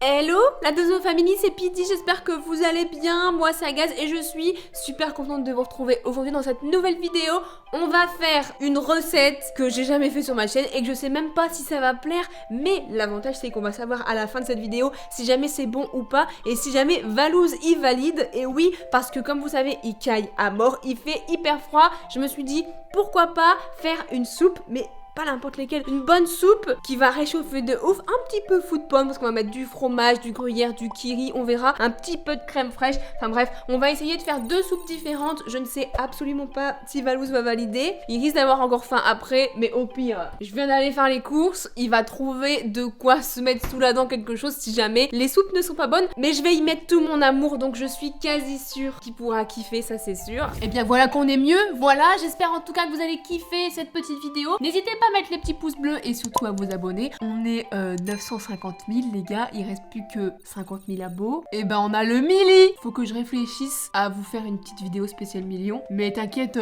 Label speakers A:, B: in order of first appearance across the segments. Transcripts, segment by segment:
A: Hello, la Dozo Family, c'est Pity, j'espère que vous allez bien, moi c'est Agaz et je suis super contente de vous retrouver aujourd'hui dans cette nouvelle vidéo. On va faire une recette que j'ai jamais fait sur ma chaîne et que je sais même pas si ça va plaire, mais l'avantage c'est qu'on va savoir à la fin de cette vidéo si jamais c'est bon ou pas et si jamais Valouz y valide. Et oui, parce que comme vous savez, il caille à mort, il fait hyper froid, je me suis dit pourquoi pas faire une soupe, mais pas n'importe lesquelles, une bonne soupe qui va réchauffer de ouf, un petit peu fou de pomme parce qu'on va mettre du fromage, du gruyère, du kiri, on verra, un petit peu de crème fraîche, enfin bref, on va essayer de faire deux soupes différentes, je ne sais absolument pas si Valouz va valider, il risque d'avoir encore faim après, mais au pire, je viens d'aller faire les courses, il va trouver de quoi se mettre sous la dent quelque chose si jamais les soupes ne sont pas bonnes, mais je vais y mettre tout mon amour, donc je suis quasi sûre qu'il pourra kiffer, ça c'est sûr. Et bien voilà qu'on est mieux, voilà, j'espère en tout cas que vous allez kiffer cette petite vidéo, n'hésitez pas à mettre les petits pouces bleus et surtout à vous abonner. On est 950 000 les gars, il reste plus que 50 000 abos. Et ben on a le milli. Faut que je réfléchisse à vous faire une petite vidéo spéciale million. Mais t'inquiète,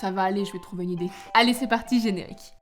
A: ça va aller, je vais trouver une idée. Allez c'est parti, générique.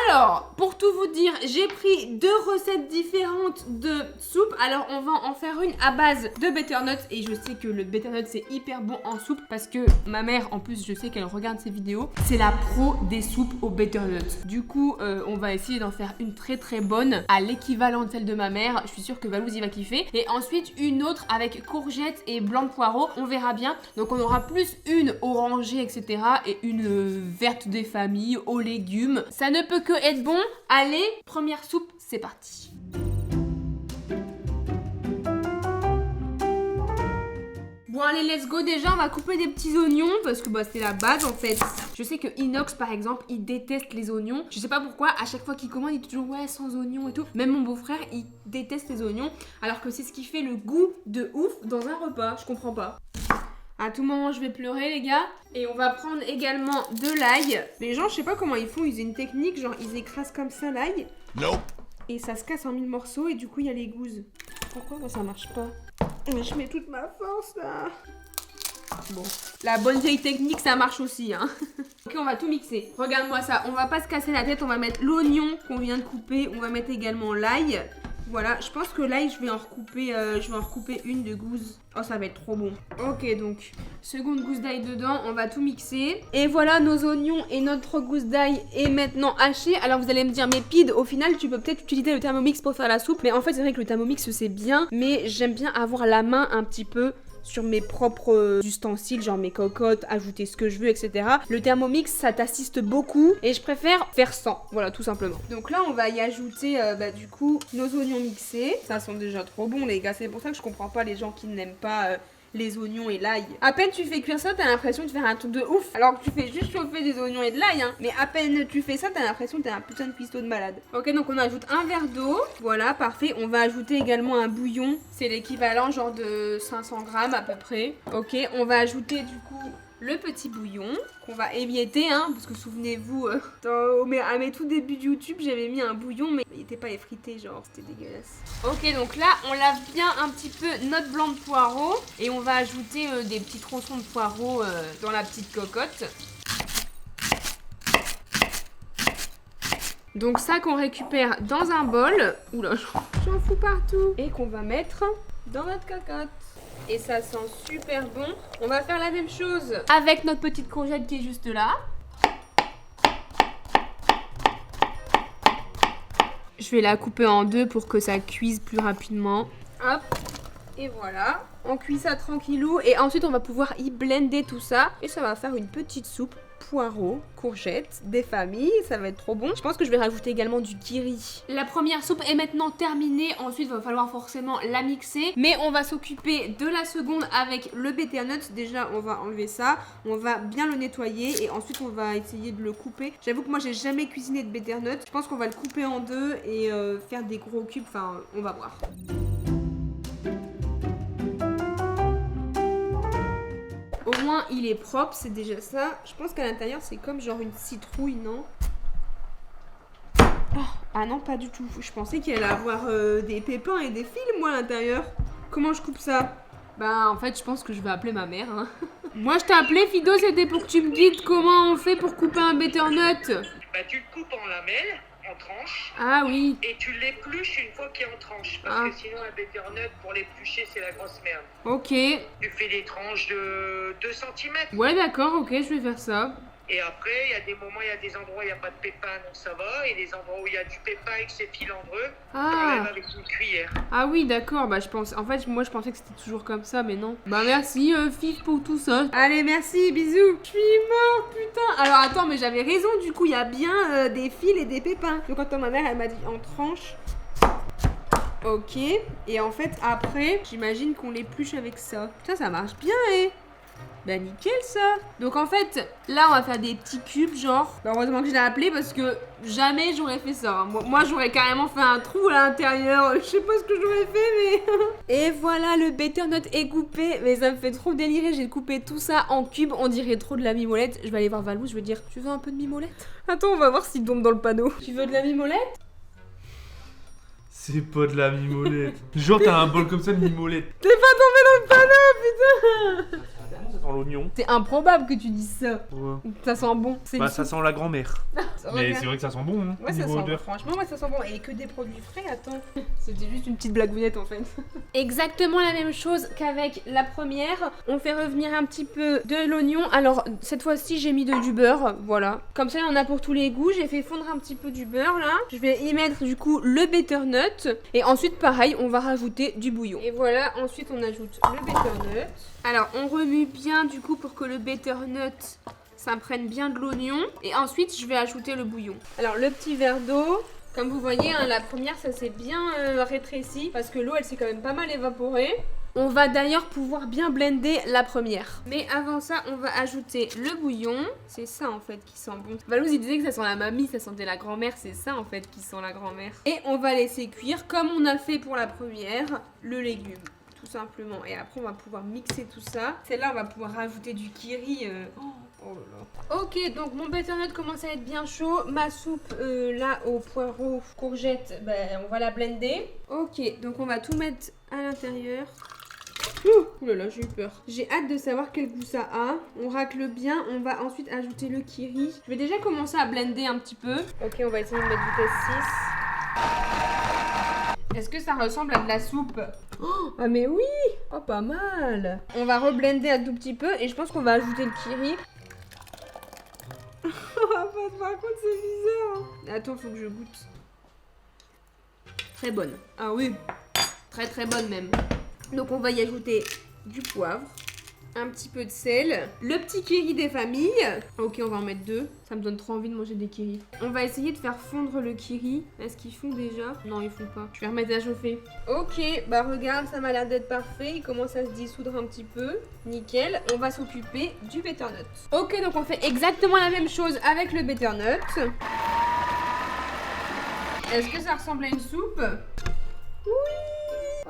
A: Alors, pour tout vous dire, j'ai pris deux recettes différentes de soupe. Alors, on va en faire une à base de butternut. Et je sais que le butternut, c'est hyper bon en soupe. Parce que ma mère, en plus, je sais qu'elle regarde ces vidéos. C'est la pro des soupes au butternut. Du coup, on va essayer d'en faire une très très bonne. À l'équivalent de celle de ma mère. Je suis sûre que Valouz y va kiffer. Et ensuite, une autre avec courgettes et blanc de poireau. On verra bien. Donc, on aura plus une orangée, etc. Et une verte des familles, aux légumes. Ça ne peut que être bon. Allez, première soupe, c'est parti. Bon allez, let's go. Déjà on va couper des petits oignons parce que bah, c'est la base en fait. Je sais que Inox par exemple, il déteste les oignons. Je sais pas pourquoi, à chaque fois qu'il commande, il dit toujours ouais sans oignons et tout. Même mon beau-frère, il déteste les oignons alors que c'est ce qui fait le goût de ouf dans un repas. Je comprends pas. À tout moment, je vais pleurer, les gars. Et on va prendre également de l'ail. Les gens, je sais pas comment ils font. Ils ont une technique, genre ils écrasent comme ça l'ail.
B: Non.
A: Et ça se casse en 1000 morceaux et du coup, il y a les gousses. Pourquoi moi, ça marche pas? Mais je mets toute ma force, là. Bon, la bonne vieille technique, ça marche aussi, hein. Ok, on va tout mixer. Regarde-moi ça. On va pas se casser la tête. On va mettre l'oignon qu'on vient de couper. On va mettre également l'ail. Voilà, je pense que l'ail, je vais en recouper une de gousse. Oh, ça va être trop bon. Ok, donc, seconde gousse d'ail dedans, on va tout mixer. Et voilà, nos oignons et notre gousse d'ail est maintenant haché. Alors, vous allez me dire, mais Pid, au final, tu peux peut-être utiliser le Thermomix pour faire la soupe. Mais en fait, c'est vrai que le Thermomix, c'est bien. Mais j'aime bien avoir la main un petit peu sur mes propres ustensiles, genre mes cocottes, ajouter ce que je veux, etc. Le Thermomix, ça t'assiste beaucoup et je préfère faire sans, voilà, tout simplement. Donc là, on va y ajouter, du coup, nos oignons mixés. Ça sent déjà trop bon, les gars. C'est pour ça que je comprends pas les gens qui n'aiment pas les oignons et l'ail. À peine tu fais cuire ça, t'as l'impression de faire un truc de ouf. Alors que tu fais juste chauffer des oignons et de l'ail, hein. Mais à peine tu fais ça, t'as l'impression que t'es un putain de cuistot de malade. Ok, donc on ajoute un verre d'eau. Voilà, parfait. On va ajouter également un bouillon. C'est l'équivalent genre de 500 grammes à peu près. Ok, on va ajouter du coup le petit bouillon qu'on va émietter, hein, parce que souvenez-vous, à mes tout débuts de YouTube, j'avais mis un bouillon, mais il était pas effrité, genre, c'était dégueulasse. Ok, donc là, on lave bien un petit peu notre blanc de poireau, et on va ajouter des petits tronçons de poireau dans la petite cocotte. Donc ça qu'on récupère dans un bol, oula, j'en fous partout, et qu'on va mettre dans notre cocotte. Et ça sent super bon. On va faire la même chose avec notre petite courgette qui est juste là. Je vais la couper en deux pour que ça cuise plus rapidement. Hop. Et voilà. On cuit ça tranquillou. Et ensuite, on va pouvoir y blender tout ça. Et ça va faire une petite soupe. Poireaux, courgettes, des familles, ça va être trop bon. Je pense que je vais rajouter également du kiri. La première soupe est maintenant terminée, ensuite il va falloir forcément la mixer. Mais on va s'occuper de la seconde avec le butternut. Déjà on va enlever ça, on va bien le nettoyer et ensuite on va essayer de le couper. J'avoue que moi j'ai jamais cuisiné de butternut. Je pense qu'on va le couper en deux et faire des gros cubes, enfin on va voir. Au moins il est propre, c'est déjà ça. Je pense qu'à l'intérieur c'est comme genre une citrouille, non? Oh, ah non, pas du tout. Je pensais qu'il allait avoir des pépins et des fils moi à l'intérieur. Comment je coupe ça? Bah en fait je pense que je vais appeler ma mère, hein. Moi je t'ai appelé Fido, c'était pour que tu me dises comment on fait pour couper un butternut.
B: Bah tu le coupes en lamelles, en tranches.
A: Ah oui.
B: Et tu l'épluches une fois qu'il est en tranches. Parce que sinon un butternut pour l'éplucher c'est la grosse merde.
A: Ok.
B: Tu fais des tranches de 2 cm.
A: Ouais d'accord, ok, je vais faire ça.
B: Et après, il y a des moments, il y a des endroits où il n'y a pas de pépins, donc ça va. Et des endroits où il y a du pépin et que c'est filandreux, t'enlèves avec une cuillère.
A: Ah oui, d'accord, bah je pense... En fait, moi je pensais que c'était toujours comme ça, mais non. Bah merci, Fif, pour tout ça. Allez, merci, bisous. Je suis morte, putain. Alors attends, mais j'avais raison, du coup, il y a bien des fils et des pépins. Donc quand ma mère, elle m'a dit en tranches. Ok, et en fait, après, j'imagine qu'on l'épluche avec ça. Putain, ça marche bien, Bah nickel ça. Donc en fait, là on va faire des petits cubes genre. Bah, heureusement que je l'ai appelé parce que jamais j'aurais fait ça. Moi j'aurais carrément fait un trou à l'intérieur. Je sais pas ce que j'aurais fait mais... Et voilà, le butternut est coupé. Mais ça me fait trop délirer, j'ai coupé tout ça en cubes. On dirait trop de la mimolette. Je vais aller voir Valou, je vais dire, tu veux un peu de mimolette? Attends, on va voir s'il tombe dans le panneau. Tu veux de la mimolette?
C: C'est pas de la mimolette. Genre t'as un bol comme ça de mimolette.
A: T'es pas tombé dans le panneau, putain.
C: Ça sent l'oignon.
A: C'est improbable que tu dises ça.
C: Ouais.
A: Ça sent bon.
C: Bah ça sent la grand-mère. Mais c'est vrai que ça sent bon, hein.
A: Ouais, ça sent, franchement, ouais, ça sent bon. Et que des produits frais, attends. C'était juste une petite blagounette en fait. Exactement la même chose qu'avec la première. On fait revenir un petit peu de l'oignon. Alors, cette fois-ci, j'ai mis du beurre. Voilà. Comme ça, il y en a pour tous les goûts. J'ai fait fondre un petit peu du beurre là. Je vais y mettre du coup le butternut. Et ensuite, pareil, on va rajouter du bouillon. Et voilà, ensuite, on ajoute le butternut. Alors, on remue bien du coup pour que le butternut s'imprègne bien de l'oignon. Et ensuite, je vais ajouter le bouillon. Alors, le petit verre d'eau. Comme vous voyez, hein, la première, ça s'est bien rétréci parce que l'eau, elle s'est quand même pas mal évaporée. On va d'ailleurs pouvoir bien blender la première. Mais avant ça, on va ajouter le bouillon. C'est ça en fait qui sent bon. Valouz, il disait que ça sent la mamie, ça sentait la grand-mère. C'est ça en fait qui sent la grand-mère. Et on va laisser cuire, comme on a fait pour la première, le légume. Tout simplement. Et après, on va pouvoir mixer tout ça. Celle-là, on va pouvoir rajouter du kiri. Oh là là. Ok, donc mon butternut commence à être bien chaud. Ma soupe, là, au poireau, courgette, ben, on va la blender. Ok, donc on va tout mettre à l'intérieur. Ouh là là, j'ai eu peur. J'ai hâte de savoir quel goût ça a. On racle bien. On va ensuite ajouter le kiri. Je vais déjà commencer à blender un petit peu. Ok, on va essayer de mettre vitesse 6. Est-ce que ça ressemble à de la soupe? Oh, ah mais oui. Oh, pas mal. On va reblender un tout petit peu et je pense qu'on va ajouter le kiri. Par contre, c'est bizarre. Attends, faut que je goûte. Très bonne. Ah oui. Très très bonne même. Donc on va y ajouter du poivre, un petit peu de sel, le petit kiri des familles. Ok, on va en mettre 2. Ça me donne trop envie de manger des kiris. On va essayer de faire fondre le kiri. Est-ce qu'ils font déjà? Non, ils font pas. Je vais remettre à chauffer. Ok, bah regarde, ça m'a l'air d'être parfait. Il commence à se dissoudre un petit peu. Nickel. On va s'occuper du butternut. Ok, donc on fait exactement la même chose avec le butternut. Est-ce que ça ressemble à une soupe? Oui.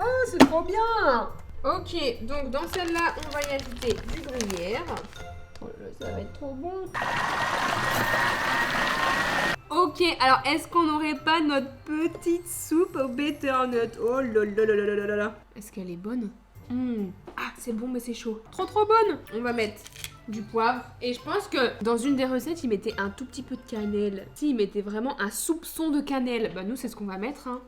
A: Oh, c'est trop bien. Ok, donc dans celle-là, on va y ajouter du gruyère. Oh là, ça va être trop bon. Ok, alors est-ce qu'on n'aurait pas notre petite soupe au butternut? Oh là là là là là là. Est-ce qu'elle est bonne? Ah, c'est bon, mais c'est chaud. Trop trop bonne. On va mettre du poivre. Et je pense que dans une des recettes, ils mettaient un tout petit peu de cannelle. Si, ils mettaient vraiment un soupçon de cannelle. Bah nous, c'est ce qu'on va mettre, hein.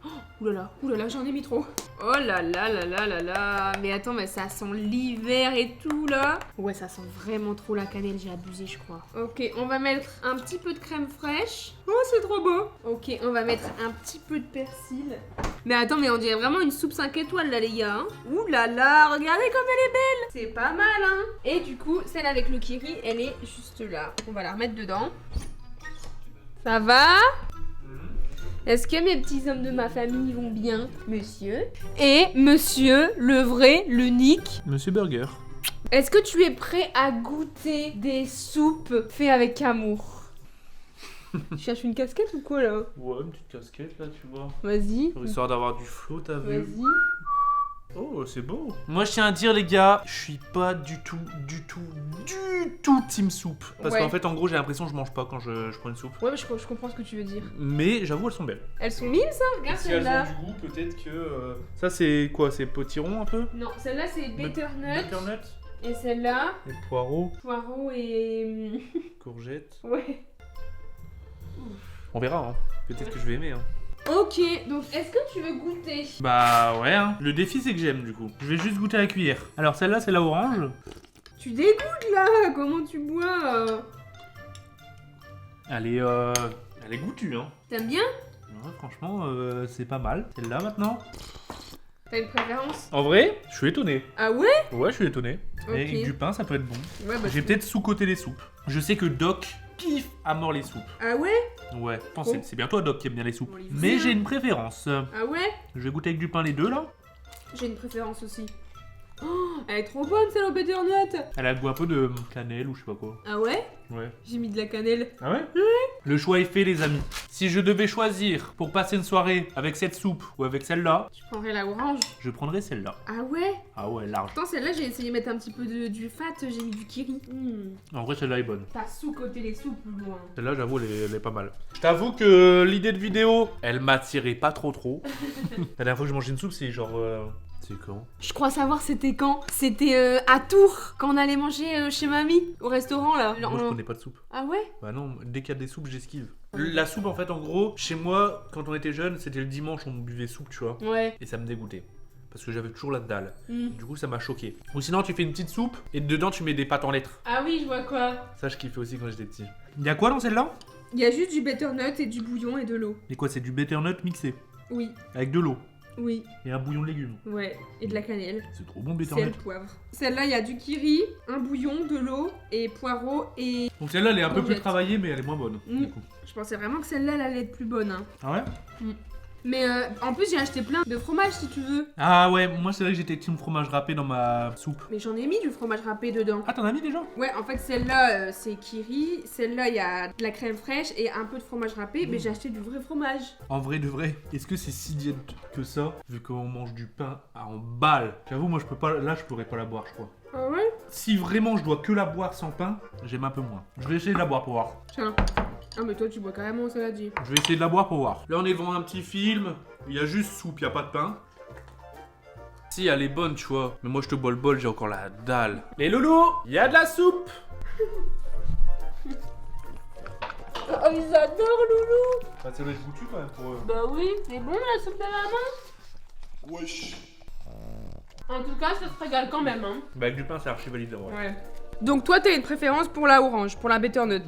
A: Oh, oulala, j'en ai mis trop. Oh là là là là là là. Mais attends, mais ça sent l'hiver et tout là. Ouais, ça sent vraiment trop la cannelle, j'ai abusé je crois. Ok, on va mettre un petit peu de crème fraîche. Oh, c'est trop beau. Ok, on va mettre un petit peu de persil. Mais attends, mais on dirait vraiment une soupe 5 étoiles là les gars. Hein. Ouh là là, regardez comme elle est belle. C'est pas mal hein. Et du coup, celle avec le kiri, elle est juste là. On va la remettre dedans. Ça va ? Est-ce que mes petits hommes de ma famille vont bien, monsieur? Et monsieur, le vrai, l'unique,
C: Monsieur Burger.
A: est-ce que tu es prêt à goûter des soupes faites avec amour? Tu cherches une casquette ou quoi là?
C: Ouais, une petite casquette là, tu vois.
A: Vas-y.
C: Pour histoire d'avoir du flow, t'as vu?
A: Vas-y.
C: Oh, c'est beau. Moi, je tiens à dire, les gars, je suis pas du tout team soupe. Parce
A: Ouais.
C: qu'en fait, en gros, j'ai l'impression que je mange pas quand je prends une soupe.
A: Ouais, mais je comprends ce que tu veux dire.
C: Mais j'avoue, elles sont belles.
A: Elles sont mimes ça? Regarde
C: Si elles
A: celle-là.
C: ont du goût, peut-être que... Ça, c'est quoi? C'est potiron un peu?
A: Non, celle-là c'est butternut.
C: Butternut.
A: Et celle-là,
C: Et poireaux,
A: poireau et...
C: courgettes.
A: ouais.
C: On verra, hein. Peut-être que je vais aimer, hein.
A: Ok, donc est-ce que tu veux goûter?
C: Bah ouais, hein. Le défi c'est que j'aime du coup. Je vais juste goûter à la cuillère. Alors celle-là c'est la orange.
A: Tu dégoûtes là. Comment tu bois?
C: Elle est goûtue, hein.
A: T'aimes bien?
C: Ouais, franchement, c'est pas mal. Celle-là maintenant.
A: T'as une préférence?
C: En vrai, je suis étonné.
A: Ah ouais?
C: Ouais, je suis étonné.
A: Ok.
C: Et avec du pain, ça peut être bon.
A: Ouais, bah
C: J'ai peut-être sous-coté les soupes. Je sais que Doc kiffe à mort les soupes.
A: Ah ouais?
C: Ouais, je pense
A: Oh.
C: que c'est bien toi, Doc, qui aime bien les soupes.
A: On les
C: Mais
A: faisait,
C: j'ai
A: hein.
C: une préférence.
A: Ah ouais?
C: Je vais goûter avec du pain les deux là.
A: J'ai une préférence aussi. Oh, elle est trop bonne celle au butternut.
C: Elle a le goût un peu de cannelle ou je sais pas quoi.
A: Ah ouais?
C: Ouais.
A: J'ai mis de la cannelle.
C: Ah ouais? Le choix est fait, les amis. Si je devais choisir pour passer une soirée avec cette soupe ou avec celle-là,
A: Tu prendrais la orange?
C: je prendrais celle-là.
A: Ah ouais?
C: Ah ouais, large.
A: Pourtant celle-là j'ai essayé de mettre un petit peu du fat, j'ai mis du kiri.
C: En vrai, celle-là est bonne.
A: T'as sous-côté les soupes plus loin.
C: Celle-là, j'avoue, elle est pas mal. Je t'avoue que l'idée de vidéo, elle m'attirait pas trop. La dernière fois que je mangeais une soupe, c'est genre... C'est quand?
A: Je crois savoir c'était quand. C'était à Tours, quand on allait manger chez mamie, au restaurant là.
C: Moi, je connais pas de soupe.
A: Ah ouais?
C: Bah non, dès qu'il y a des soupes, j'esquive. La soupe, en fait, en gros, chez moi, quand on était jeune, c'était le dimanche, on buvait soupe, tu vois.
A: Ouais.
C: Et ça me dégoûtait. Parce que j'avais toujours la dalle.
A: Mm.
C: Du coup, ça m'a choqué. Ou sinon, tu fais une petite soupe et dedans, tu mets des pâtes en lettres.
A: Ah oui, je vois quoi.
C: Ça, je kiffais aussi quand j'étais petit. Il y a quoi dans celle-là?
A: Il y a juste du butternut et du bouillon et de l'eau.
C: Et quoi, c'est du butternut mixé
A: Oui,
C: avec de l'eau
A: oui,
C: et un bouillon de légumes.
A: ouais. Et de la cannelle.
C: C'est trop bon le
A: C'est le
C: butternut.
A: poivre. Celle-là, il y a du kiri, un bouillon, de l'eau et poireau et...
C: Donc celle-là, elle est un peu plus
A: Courgette.
C: travaillée, mais elle est moins bonne.
A: Mm.
C: Du coup.
A: Je pensais vraiment que celle-là, elle allait être plus bonne. Hein.
C: Ah ouais?
A: Mais en plus, j'ai acheté plein de fromage si tu veux.
C: Ah ouais, moi c'est vrai que j'étais team fromage râpé dans ma soupe.
A: Mais j'en ai mis du fromage râpé dedans.
C: Ah, t'en as mis déjà?
A: Ouais, en fait, celle-là, c'est kiri. Celle-là, il y a de la crème fraîche et un peu de fromage râpé. Mais j'ai acheté du vrai fromage.
C: En vrai de vrai, est-ce que c'est si diète que ça, vu qu'on mange du pain en balle? J'avoue, moi je peux pas, là je pourrais pas la boire, je crois.
A: Ah ouais?
C: Si vraiment je dois que la boire sans pain, j'aime un peu moins. Je vais essayer de la boire pour voir.
A: Tiens. Ah, mais toi, tu bois carrément ça, là, dit.
C: Je vais essayer de la boire pour voir. Là on est devant un petit film, il y a juste soupe, il y a pas de pain. Si, elle est bonne, tu vois. Mais moi je te bois le bol, j'ai encore la dalle. Les loulous, il y a de la soupe.
A: Oh, ils adorent, Loulou.
C: Ça doit être goûtu quand même pour eux.
A: Bah oui, c'est bon, la soupe de maman.
C: Wesh.
A: En tout cas, ça se régale quand même, hein.
C: Bah avec du pain c'est archi valide en vrai.
A: Ouais. Donc toi, t'as une préférence pour la orange, pour la butternut.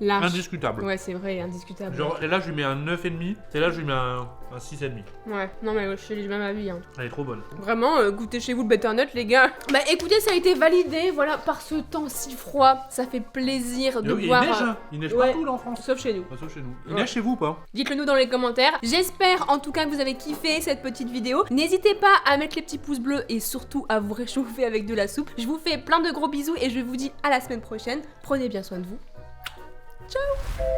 A: Large.
C: Indiscutable.
A: Ouais, c'est vrai, indiscutable.
C: Genre là je lui mets un 9,5, celle-là je lui mets un 6,5.
A: Ouais, non mais je fais le même avis. Hein.
C: Elle est trop bonne.
A: Vraiment, goûtez chez vous le butternut, les gars. Bah écoutez, ça a été validé, voilà, par ce temps si froid. Ça fait plaisir de
C: Il
A: voir...
C: neige, hein. Il neige
A: Ouais.
C: partout là en France.
A: Sauf chez nous.
C: Pas sauf chez nous. Il
A: Ouais.
C: neige chez vous ou pas?
A: Dites-le nous dans les commentaires. J'espère en tout cas que vous avez kiffé cette petite vidéo. N'hésitez pas à mettre les petits pouces bleus et surtout à vous réchauffer avec de la soupe. Je vous fais plein de gros bisous et je vous dis à la semaine prochaine. Prenez bien soin de vous. Ciao!